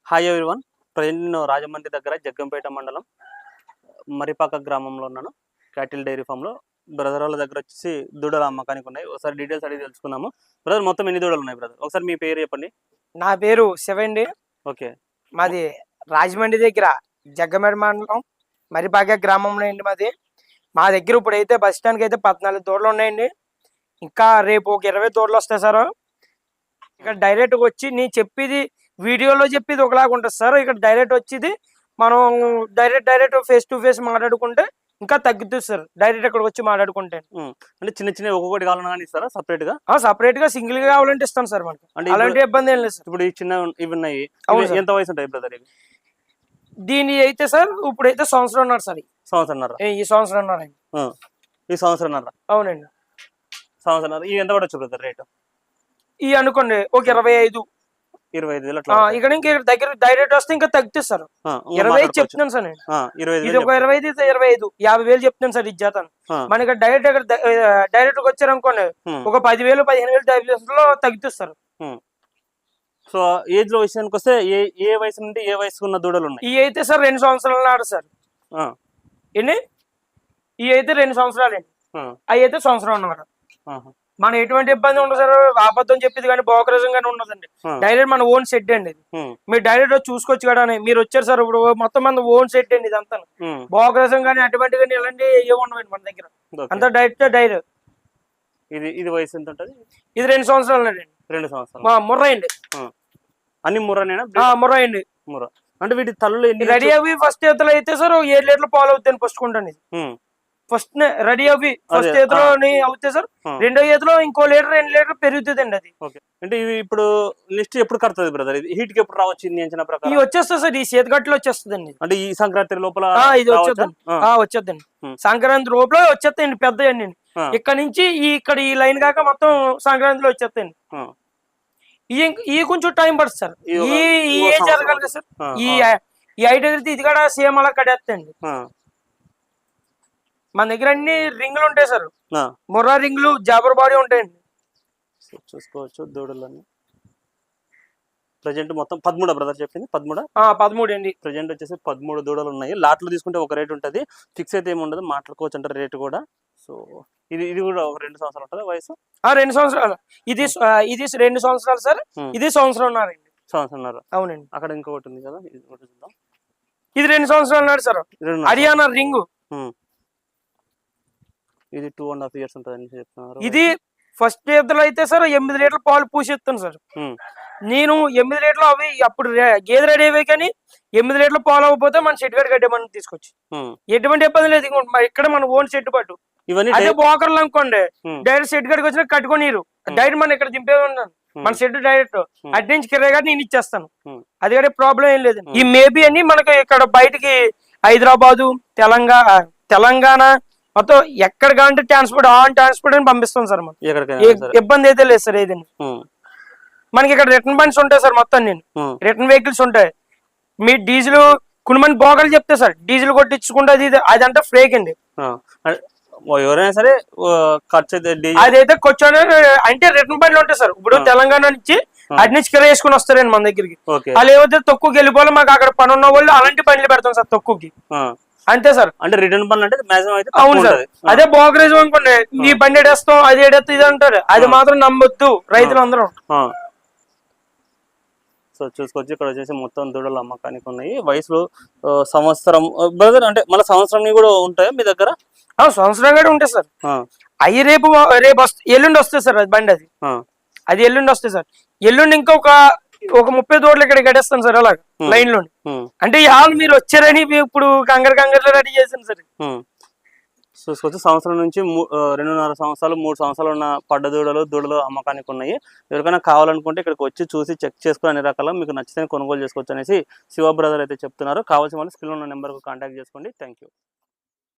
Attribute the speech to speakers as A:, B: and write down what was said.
A: Hi everyone. Present నేను రాజమండ్రి దగ్గర జగ్గంపేట మండలం మరిపాక గ్రామంలో ఉన్నాను. క్యాటిల్ డైరీ ఫామ్లో బ్రదర్ వాళ్ళ దగ్గర వచ్చేసి దూడల అమ్మకానికి ఉన్నాయి. ఒకసారి డీటెయిల్స్ అడిగి తెలుసుకుందాము. బ్రదర్, మొత్తం ఎన్ని దూడలు ఉన్నాయి బ్రదర్? ఒకసారి మీ పేరు చెప్పండి.
B: నా పేరు శివండి.
A: ఓకే.
B: మాది రాజమండ్రి దగ్గర జగ్గంపేట మండలం మరిపాక గ్రామంలో అండి మాది. మా దగ్గర ఇప్పుడైతే బస్ స్టాండ్కి అయితే 14 దూడలు ఉన్నాయండి. ఇంకా రేపు ఒక 20 దూడలు వస్తాయి సార్. ఇక్కడ డైరెక్ట్గా వచ్చి నేను చెప్పేది వీడియోలో చెప్పేది ఒకలాగా ఉంటుంది సార్. ఇక్కడ డైరెక్ట్ వచ్చేది మనం డైరెక్ట్ ఫేస్ టు ఫేస్ మాట్లాడుకుంటే ఇంకా తగ్గుతుంది సార్. డైరెక్ట్ ఇక్కడికి వచ్చి మాట్లాడుకుంటే
A: అంటే చిన్న చిన్న ఒక్కొక్కటి కావాలన్నా కానీ ఇస్తారా?
B: సపరేట్ గా సింగిల్ గా కావాలంటే ఇస్తాను సార్. మనకి అంటే అలాంటి ఇబ్బంది ఏం లేదు సార్.
A: ఇప్పుడు ఈ చిన్న ఇవి ఉన్నాయి, ఎంత వయసు ఉంటాయి బ్రదర్?
B: దీని అయితే సార్ ఇప్పుడైతే సంవత్సరం ఉన్నారు సార్. ఈ సంవత్సరం అవునండి.
A: సంవత్సరం ఇవి ఎంత పడవచ్చు బ్రదర్ రేటు?
B: ఈ అనుకోండి ఒక 25 ఇక్కడ ఇంకా దగ్గర డైరెక్ట్ వస్తే ఇంకా తగ్గుతుంది సార్. 25 చెప్తున్నాను సార్ నేను. ఇది ఒక 25 50,000 చెప్తున్నాను సార్. ఇది చేతాను మనకి డైరెక్ట్ వచ్చారు అనుకోండి ఒక 10,000 15,000 లో తగ్గుతుంది సార్.
A: సో ఏజ్ లో విషయానికి వస్తే ఏ వయసు నుండి ఏ వయసు ఉన్న దూడలు ఉన్నాయి?
B: ఈ అయితే సార్ 2 సంవత్సరాలు నాడు సార్. ఎన్ని ఈ అయితే 2 సంవత్సరాలు అండి. అవి అయితే సంవత్సరం అన్నమాట. మన ఎటువంటి ఇబ్బంది ఉండదు సార్. అబద్ధం చెప్పేది కానీ బోకరేజం కానీ ఉండదండి. డైరెక్ట్ మన ఓన్ సెట్ అండి ఇది. మీరు డైరెక్ట్ చూసుకోవచ్చు కదా. మీరు వచ్చారు సార్ ఇప్పుడు మొత్తం మన ఓన్ సెట్ అండి ఇదంతా. బోకరేజం కానీ అటువంటి కానీ ఇలాంటి ఏమి ఉండవండి మన దగ్గర. అంతా డైరెక్ట్.
A: ఇది వయసు ఎంత ఉంటుంది?
B: ఇది 2 సంవత్సరాలు అండి.
A: 2 సంవత్సరాలు
B: ముర్ర అండి.
A: అన్ని ముర్రనేనా?
B: ముర్ర అండి.
A: ముర్ర అంటే వీటి తల్లు
B: రెడీ అవి ఫస్ట్ ఈతలు అయితే సార్ 7 లీటర్లు పాలు అవుతాయి ఫస్ట్ కొంటాను. ఫస్ట్ రెడీ అవి ఫస్ట్ ఈతలో అవుతాయి సార్. రెండో ఈతలో ఇంకో 2 లీటర్ పెరుగుతుంది అండి అది.
A: అంటే ఇవి ఇప్పుడు నెక్స్ట్ ఎప్పుడు కడుతుంది బ్రదర్? ఇది హీట్ కి ఎప్పుడు రావచ్చు అంచనా ప్రకారం?
B: ఇది వచ్చేస్తుంది సార్. ఈ చేతిగట్లో వచ్చేస్తుంది అండి.
A: అంటే ఈ సంక్రాంతి లోపల
B: ఇది వచ్చేద్దండి. సంక్రాంతి లోపల వచ్చేస్తాయండి పెద్ద అండి. ఇక్కడ నుంచి ఇక్కడ ఈ లైన్ కాక మొత్తం సంక్రాంతిలో వచ్చేస్తాయండి. ఈ కొంచెం టైం పడుతుంది సార్. ఈ ఏజ్ జరగాలి కదా సార్. ఈ హైట్ ఎగిరితే ఇది కూడా సేమ్ అలా కడేస్తాయండి. మన దగ్గర అన్ని రింగులు ఉంటాయి సార్. ముర్రా రింగులు జాబర్ బాడీ ఉంటాయండి.
A: చూసుకోవచ్చు దూడలని. ప్రజెంట్ మొత్తం 13 బ్రదర్ చెప్పింది.
B: 13 అండి.
A: ప్రజెంట్ వచ్చేసి 13 దూడలు ఉన్నాయి. లాట్లు తీసుకుంటే ఒక రేట్ ఉంటుంది, ఫిక్స్ అయితే ఏమి ఉండదు, మాట్లాడుకోవచ్చు అంటారు రేటు కూడా. సో ఇది కూడా ఒక 2 సంవత్సరాలు ఉంటుంది వయసు.
B: 2 సంవత్సరాలు. ఇది 2 సంవత్సరాలు సార్. ఇది సంవత్సరం. అవునండి.
A: అక్కడ ఇంకొకటి ఉంది కదా, ఇది ఒకటి చూద్దాం.
B: ఇది 2 సంవత్సరాలు నాడు సార్. హర్యానా రింగు.
A: ఇది 2.5 years ఉంటుంది అని చెప్తున్నారు.
B: ఇది ఫస్ట్ ఈతలో అయితే సార్ 8 లీటర్ల పాలు పూసిస్తాను సార్. నేను 8 లీటర్లు అవి అప్పుడు గేదె రెడీ అయ్యి కానీ 8 లీటర్ల పాలు అవ్వకపోతే మన షెడ్ గడి కట్టే మనం తీసుకొచ్చి ఎటువంటి ఇబ్బంది లేదు. ఇక్కడ మన ఓన్ షెడ్ పట్టు ఇవన్నీ అదే బోకర్లు అనుకోండి డైరెక్ట్ షెడ్ గడికి వచ్చినా కట్టుకోనిరు. డైరెక్ట్ మనం ఇక్కడ దింపే ఉన్నాను. మన షెడ్ డైరెక్ట్ అటు నుంచి కిరాయి గారు నేను ఇచ్చేస్తాను. అది కూడా ప్రాబ్లం ఏం లేదు. ఈ మేబీ అని మనకి ఇక్కడ బయటికి హైదరాబాదు తెలంగాణ మొత్తం ఎక్కడ కావాలంటే ట్రాన్స్పోర్ట్ అని పంపిస్తాం సార్. మనం ఇబ్బంది అయితే లేదు సార్. ఏదండి మనకి ఇక్కడ రిటర్న్ బండ్స్ ఉంటాయి సార్. మొత్తం నేను రిటర్న్ వెహికల్స్ ఉంటాయి. మీ డీజిల్ కొన్ని మంది బోకర్లు చెప్తే సార్ డీజిల్ కొట్టించుకుంటే అది అంటే ఫ్రేక్ అండి.
A: ఎవరైనా సరే ఖర్చు
B: అదైతే కొంచెం అంటే రిటర్న్ బండ్లు ఉంటాయి సార్. ఇప్పుడు తెలంగాణ నుంచి అటు నుంచి కిరా వేసుకుని వస్తారండి మన దగ్గరికి. వాళ్ళు ఏవైతే తక్కువకి వెళ్ళిపోవాలి మాకు అక్కడ పని ఉన్న వాళ్ళు అలాంటి బండ్లు పెడతాం సార్ తక్కువకి. అంతే సార్.
A: అంటే రిటర్న్ బండ్లు అంటే మాక్సిమం అయితే
B: అవును సార్. అదే బోకరేజ్ అనుకోండి ఈ బండి ఎడేస్తాం అది ఎడేస్తాం ఇది అంటారు. అది మాత్రం నమ్మొద్దు రైతులు అందరూ.
A: సో చూసుకోవచ్చు ఇక్కడ వచ్చేసి మొత్తం దూడలు అమ్మకానికి ఉన్నాయి. వయసులో సంవత్సరం బ్రదర్ అంటే మళ్ళీ సంవత్సరం కూడా ఉంటాయా మీ దగ్గర?
B: సంవత్సరం కూడా ఉంటాయి సార్. అవి రేపు ఎల్లుండి వస్తాయి సార్. అది బండి అది ఎల్లుండి వస్తాయి సార్. ఎల్లుండి ఇంకొక 30 దూడలు ఇక్కడ గడేస్తాను సార్ అలాగ లైన్ లోని. అంటే హాల్ మీరు వచ్చారని ఇప్పుడు కంగారు రెడీ చేశాను సార్.
A: చూసుకోవచ్చు సంవత్సరం నుంచి 2.5 సంవత్సరాలు 3 సంవత్సరాలు ఉన్న పడ్డ దూడలు అమ్మకానికి ఉన్నాయి. ఎవరికైనా కావాలనుకుంటే ఇక్కడికి వచ్చి చూసి చెక్ చేసుకుని అన్ని రకాల మీకు నచ్చితే కొనుగోలు చేసుకోవచ్చు అనేసి శివ బ్రదర్ అయితే చెప్తున్నారు. కావాల్సిన వాళ్ళు స్క్రీన్ ఉన్న నెంబర్కు కాంటాక్ట్ చేసుకోండి. Thank you.